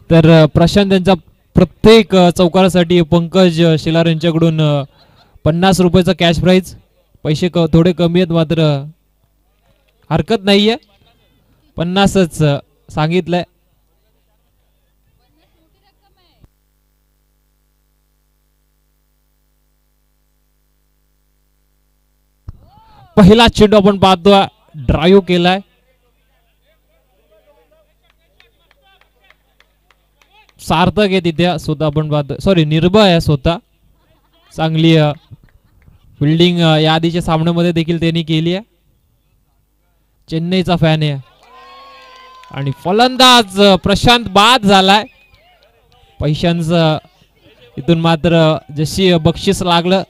तर प्रशांत यांचा प्रत्येक चौकारासाठी पंकज शेलार यांच्याकडून 50 रुपयाचा कॅश प्राइज. पैसे थोडे कमी आहेत मात्र हरकत नाहीये, 50च सांगितलंय. पहिला चेंडू आपण पाहतोय, ड्राईव्ह केलाय. सार्थक आहे तिथे स्वतः आपण पाहतोय, सॉरी निर्भय आहे स्वतः. चांगली फिल्डिंग या आधीच्या सामन्यामध्ये देखील त्यांनी केली आहे. चेन्नईचा फॅन आहे आणि फलंदाज प्रशांत बाद झालाय. पैशांचं इथून मात्र जशी बक्षीस लागलं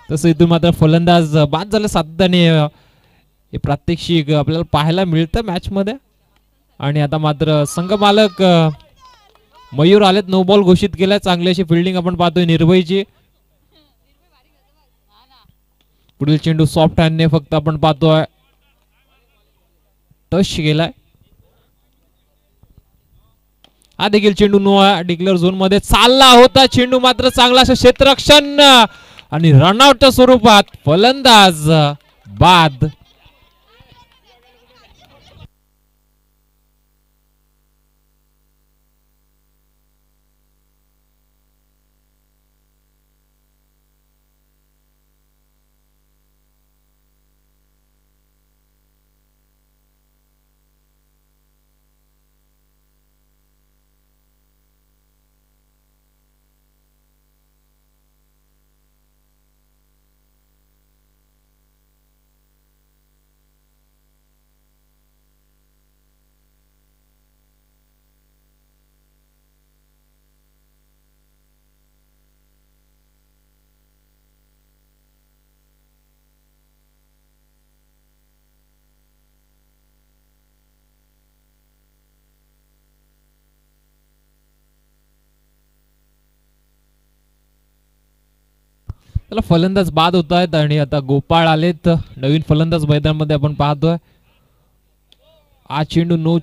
तसं इथून मात्र फलंदाज बाद झालं. सातत्याने हे प्रात्यक्षिक आपल्याला पाहायला मिळतं मॅच मध्ये. आणि आता मात्र संघ मालक मयूर आलेत, नो बॉल घोषित केलाय. चांगली अशी फिल्डिंग आपण पाहतोय निर्भयची. पुढील चेंडू सॉफ्ट हँडने फक्त आपण पाहतोय टच गेलाय. हा देखील चेंडू नो डिक्लेअर झोन मध्ये चालला होता. चेंडू मात्र चांगला असं क्षेत्ररक्षण आणि रनआउटच्या स्वरूपात फलंदाज बाद. फलंदाज बाद होत आहेत आणि आता गोपाळ आलेत नवीन फलंदाज मैदानामध्ये आपण पाहतोय. हा चेंडू नो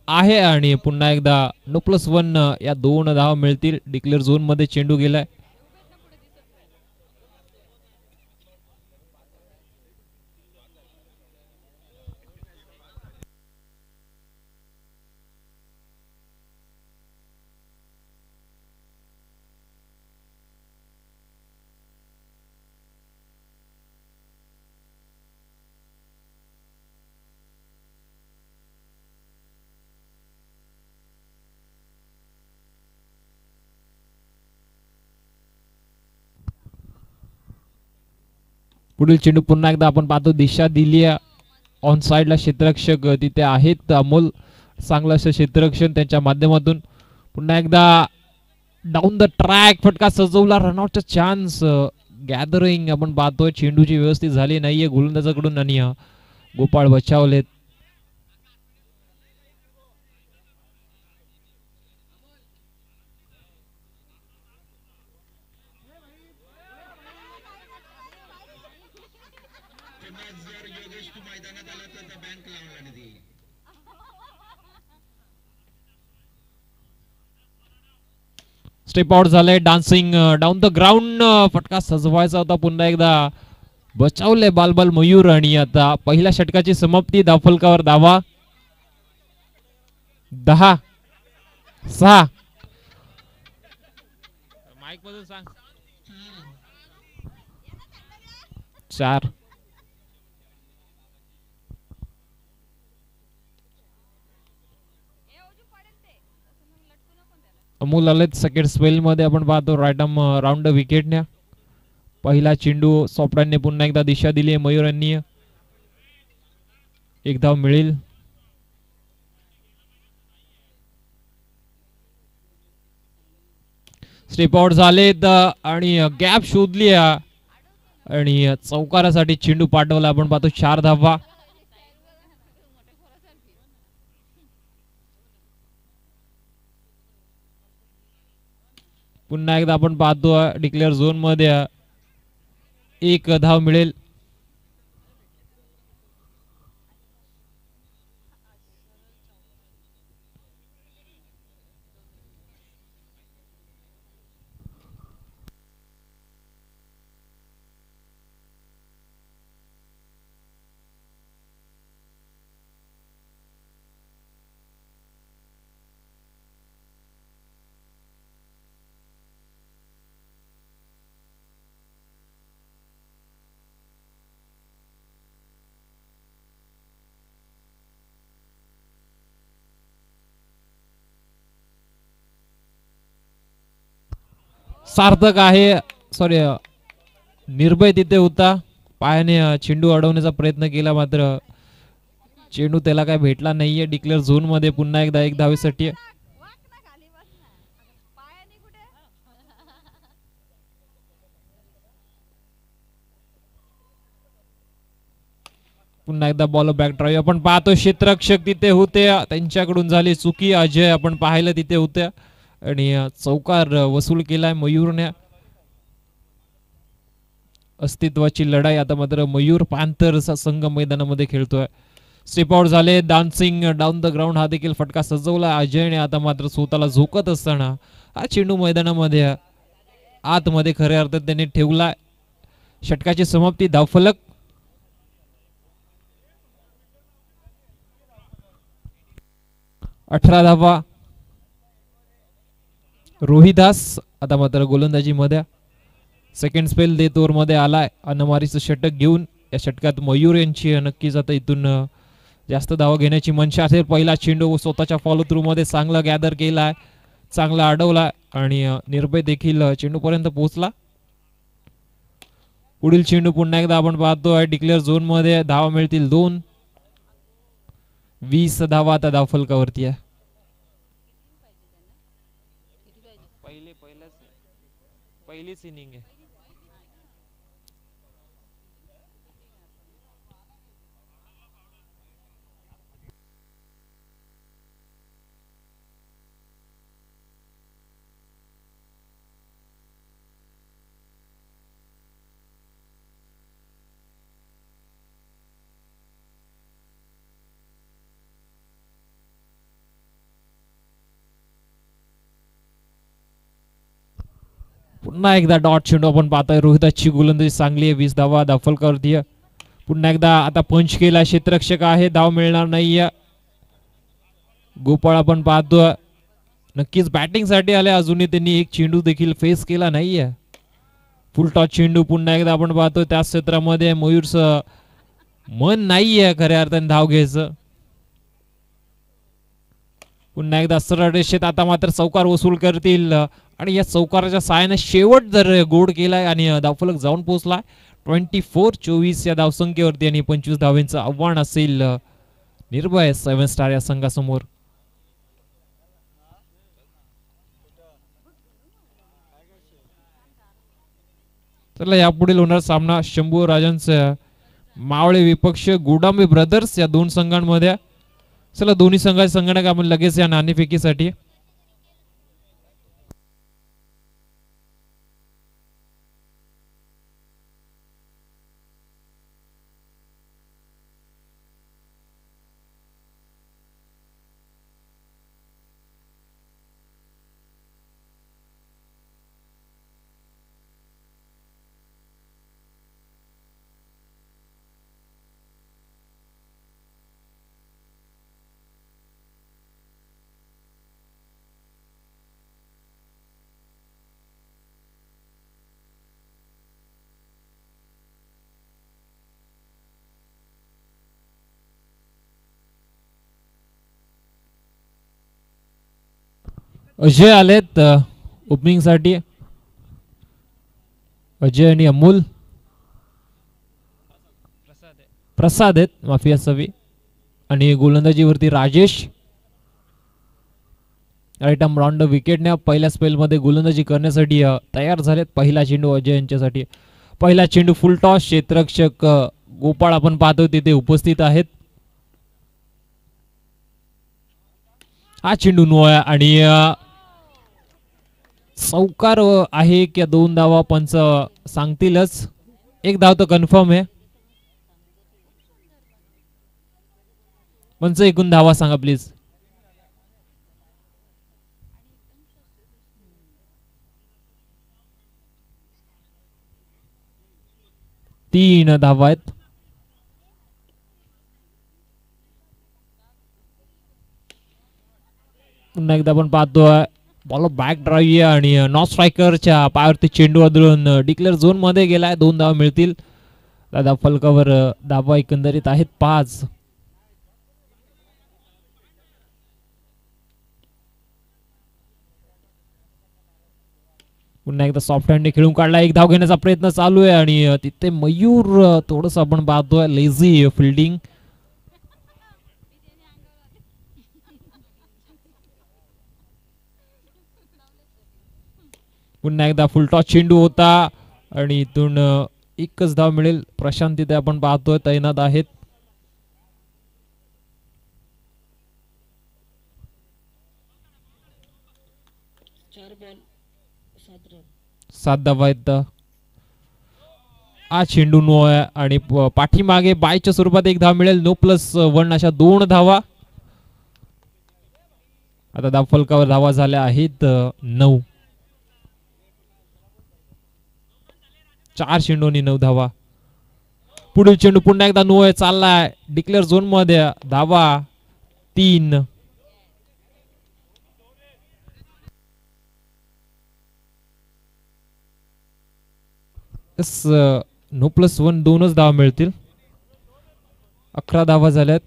आहे आणि पुन्हा एकदा नो+1 या 2 धावा मिळतील. डिक्लेअर झोन मध्ये चेंडू गेलाय. पुढील चेंडू पुन्हा एकदा आपण पाहतो दिशा दिली ऑन साइडला. क्षेत्ररक्षक तिथे आहेत अमोल. चांगलं असं क्षेत्ररक्षण त्यांच्या माध्यमातून. पुन्हा एकदा डाऊन द ट्रॅक फटका सजवला. रनआउटचा चान्स गॅदरिंग आपण पाहतोय. चेंडूची व्यवस्थित झाली नाहीये गोलंदाजाकडून आणि गोपाळ बचावलेत. स्टेप आउट झालंय. डान्सिंग डाऊन द ग्राउंड फटका सजवायचा होता. पुन्हा एकदा बचावले बालबाल मयूर. आणि आता पहिल्या षटकाची समाप्ती. धावफलकावर धावा 10-6. माईक मधून सांग 4. अमोल आलेत सेकंड स्पेल मध्ये आपण पाहतो. राईट आर्म राऊंड विकेटने पहिला चेंडू सॉफ्टने पुन्हा एकदा दिशा दिली मयूर यांनी. एक धाव मिळेल. स्टेप आउट झालेत आणि गॅप शोधली आणि चौकारासाठी चेंडू पाठवला आपण पाहतो. 4 धावा. पुन्हा एकदा आपण पाहतो डिक्लेअर झोन मध्ये 1 धाव मिळेल. सार्थक आहे, सॉरी निर्भय तिथे होता, पायाने चेंडू अडवण्याचा प्रयत्न केला मात्र चेंडू त्याला काय भेटला नाहीये. डिक्लेअर झोन मध्ये पुन्हा एकदा एक धावेसाठी. पुन्हा एकदा बॉल बॅक ड्राईव्ह आपण पाहतो. क्षेत्ररक्षक तिथे होते, त्यांच्याकडून झाली चुकी. अजय आपण पाहिलं तिथे होत्या आणि चौकार वसूल केलाय मयूरने. अस्तित्वाची लढाई आता मात्र मयूर पॅन्थर्स संघ मैदानामध्ये खेळतोय. स्टेप आउट झाले. डान्सिंग डाऊन द ग्राउंड हा देखील फटका सजवला अजयने. आता मात्र स्वतःला झोकत असताना हा चेंडू मैदानामध्ये आतमध्ये खऱ्या अर्थात त्यांनी ठेवला. षटकाची समाप्ती. धावफलक 18 धावा. रोहिदास आता मात्र गोलंदाजी मध्ये. सेकंड स्पेल देत ओव्हर मध्ये आलाय अनमारीचं षटक घेऊन. या षटकात मयूर यांची नक्कीच आता इथून जास्त धावा घेण्याची मनशा असेल. पहिला चेंडू स्वतःच्या फॉलो थ्रू मध्ये चांगला गॅदर केलाय, चांगला अडवला आणि निर्भय देखील चेंडू पर्यंत पोहोचला. पुढील चेंडू पुन्हा एकदा आपण पाहतोय डिक्लेअर झोन मध्ये. धावा मिळतील 2. 20 धावा आता धावफलकावरती आहे. पहिलीच इनिंग आहे. पुन्हा एकदा डॉट चेंडू आपण पाहतोय. रोहिदासची गोलंदाजी चांगली आहे. 20 धावा धावफलकावरती. पुन्हा एकदा आता पंच केला. क्षेत्ररक्षक आहे, धाव मिळणार नाहीये. गोपाळ आपण पाहतोय नक्कीच बॅटिंग साठी आले. अजूनही त्यांनी एक चेंडू देखील फेस केला नाहीये. फुल टॉस चेंडू पुन्हा एकदा आपण पाहतोय. त्या क्षेत्रामध्ये मयूरचं मन नाहीये खऱ्या अर्थाने धाव घ्यायचं. पुन्हा एकदा सरळ रेषेत. आता मात्र चौकार वसूल करतील आणि या चौकाराच्या साहाय्याने शेवट जर गोड केलाय आणि धावफलक जाऊन पोहोचलाय. 24-24 या धावसंख्येवरती आणि 25 धावेंचं आव्हान असेल निर्भय 7 स्टार या संघासमोर. चला यापुढील होणार सामना शंभू राजांचा मावळे विपक्ष गोडांबे ब्रदर्स या दोन संघांमध्ये. चला दोन्ही संघाचे संगणक आपण लगेच या नाणेफेकीसाठी. अजय आलेत ओपनिंग साठी. अजय आणि अमोल. प्रसाद आहेत, माफी असावी. आणि गोलंदाजीवरती राजेश. राईट आर्म राऊंड विकेटने पहिल्या स्पेल मध्ये गोलंदाजी करण्यासाठी तयार झालेत. पहिला चेंडू अजय यांच्यासाठी. पहिला चेंडू फुल टॉस. क्षेत्ररक्षक गोपाळ आपण पाहतो तिथे उपस्थित आहेत. हा चेंडू नो आहे आणि चौकार आहे की 2 धावा पंच सांगतीलच. 1 धाव तर कन्फर्म आहे. पंच एकूण धावा सांगा प्लीज. 3 धावा आहेत. पुन्हा एकदा आपण पाहतोय बॉल बॅक ड्राईव्ह आणि नॉन स्ट्रायकरच्या पायावरती चेंडू आदळून डिक्लेअर झोन मध्ये गेलाय. 2 धावा मिळतील. दादा फलकावर धावा एकंदरीत आहेत 5. पुन्हा एकदा सॉफ्ट हँडने खेळून काढला, एक धाव घेण्याचा प्रयत्न चालू आहे आणि तिथे मयूर थोडस आपण पाहतोय लेझी फिल्डिंग. पुन्हा एकदा फुलटॉस चेंडू होता आणि इथून एकच धाव मिळेल. प्रशांत तिथे आपण पाहतोय तैनात आहेत. 7 धावा आहेत. हा चेंडू नो आहे आणि पाठीमागे बायच्या स्वरूपात एक धाव मिळेल. नो प्लस 1 अशा 2 धावा. आता धाव फलकावर धावा झाल्या आहेत 9. 4 चेंडूंनी 9 धावा. पुढील चेंडू पुन्हा एकदा नो आहे, चाललाय डिक्लेअर झोन मध्ये. धावा 3. नो प्लस 1 2च धावा मिळतील. 11 धावा झाल्यात.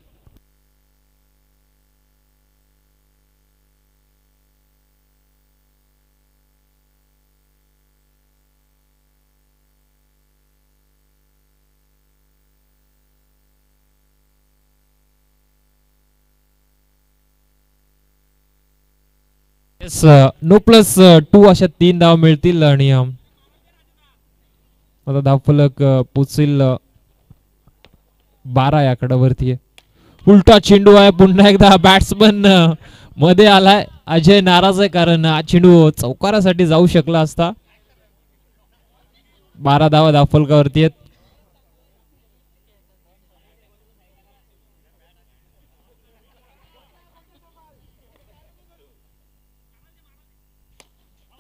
नो प्लस 2 अशा 3 धावा मिळतील आणि आता धावफलक पोचेल 12 या कडावरती आहे. उलटा चेंडू आहे. पुन्हा एकदा बॅट्समन मध्ये आलाय. अजय नाराज आहे कारण हा चेंडू चौकारासाठी जाऊ शकला असता. 12 धावा धावफलकावरती आहेत.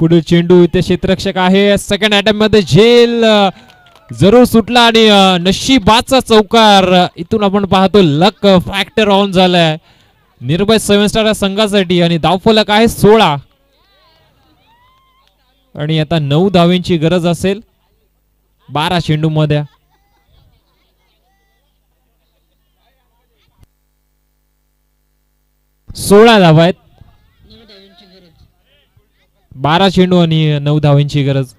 पुढे चेंडू इथे क्षेत्ररक्षक आहे. सेकंड अटेम्प्ट मध्ये झेल जरूर सुटला आणि नशिबाचा चौकार. इथून आपण पाहतो लक फॅक्टर ऑन झालाय निर्भय 7 स्टार या संघासाठी आणि धावफलक आहे 16 आणि आता 9 धावांची गरज असेल 12 चेंडू मध्ये. 16 धावा आहेत. 12 चेंडू आणि 9 धावांची गरज.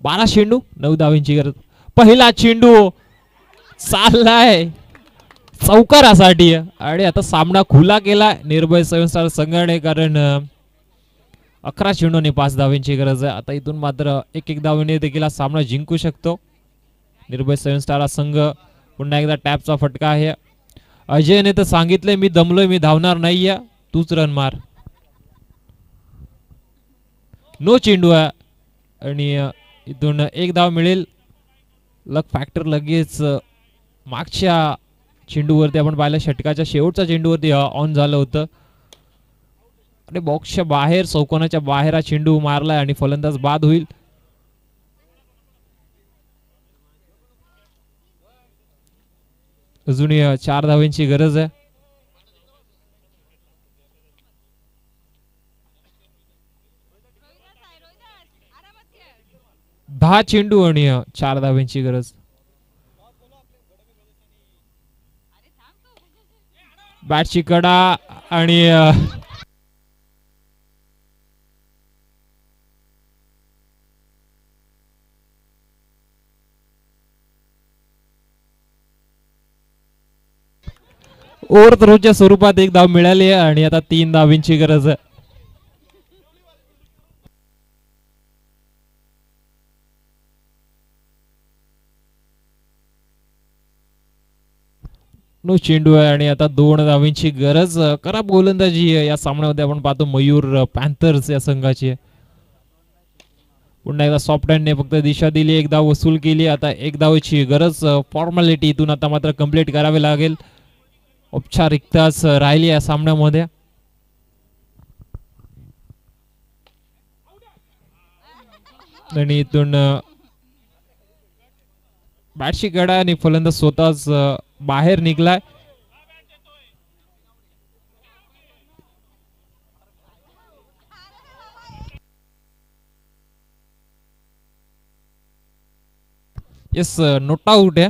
बारा चेंडू 9 धावांची गरज. पहिला चेंडू चाललाय चौकारासाठी आणि आता सामना खुला केला निर्भय 7 स्टार संघाने कारण 11 चेंडूने 5 धावांची गरज आहे. आता इथून मात्र एक धावेने देखील हा सामना जिंकू शकतो निर्भय 7 स्टार हा संघ. पुन्हा एकदा टॅपचा फटका आहे. अजयने तर सांगितलंय मी दमलोय, मी धावणार नाहीये, तूच रन मार. नो चेंडू आहे आणि इथून एक धाव मिळेल. लक फॅक्टर लगेच मागच्या चेंडूवरती आपण पाहिलं षटकाच्या शेवटच्या चेंडूवरती ऑन झालं होतं आणि बॉक्सच्या बाहेर चौकोनाच्या बाहेर हा चेंडू मारलाय आणि फलंदाज बाद होईल. अजूनही 4 धावांची गरज आहे. 10 चेंडू आणि 4 धावांची गरज. बॅटची कडा आणि ओव्हर थ्रोच्या स्वरूपात एक धाव मिळाली आहे आणि आता 3 धावांची गरज आहे. नो चेंडू आहे आणि आता 2 धावांची गरज. खराब गोलंदाजी या सामन्यामध्ये आपण पाहतो मयूर पॅन्थर्स या संघाची. पुन्हा एकदा सॉफ्ट हँडने फक्त दिशा दिली, एक धाव वसूल केली. आता एक धावेची गरज, फॉर्मॅलिटी इथून आता मात्र कंप्लीट करावी लागेल. औपचारिकताच राहिली या सामन्यामध्ये. आणि इथून बॅटशी कडा आणि फलंदाज स्वतःच बाहेर निघलाय. येस, नोट आउट आहे.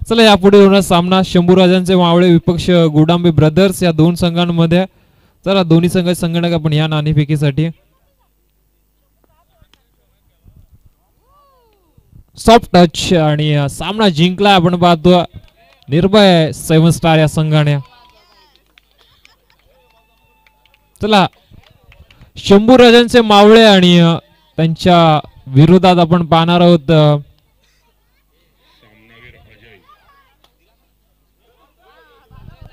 चला यापुढे होणार सामना शंभूराजांचे मावळे विपक्ष गोडांबे ब्रदर्स या दोन संघांमध्ये. चला दोन्ही संघटक आपण या नाणेफेकीसाठी. सॉफ्ट टच आणि सामना जिंकला आपण पाहतो निर्भय 7 स्टार या संघाने. चला शंभूराजांचे मावळे आणि त्यांच्या विरोधात आपण पाहणार आहोत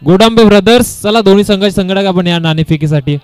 गोडांबे ब्रदर्स. चला दोन्ही संघाचे संघटक आपण या नाणेफेकीसाठी.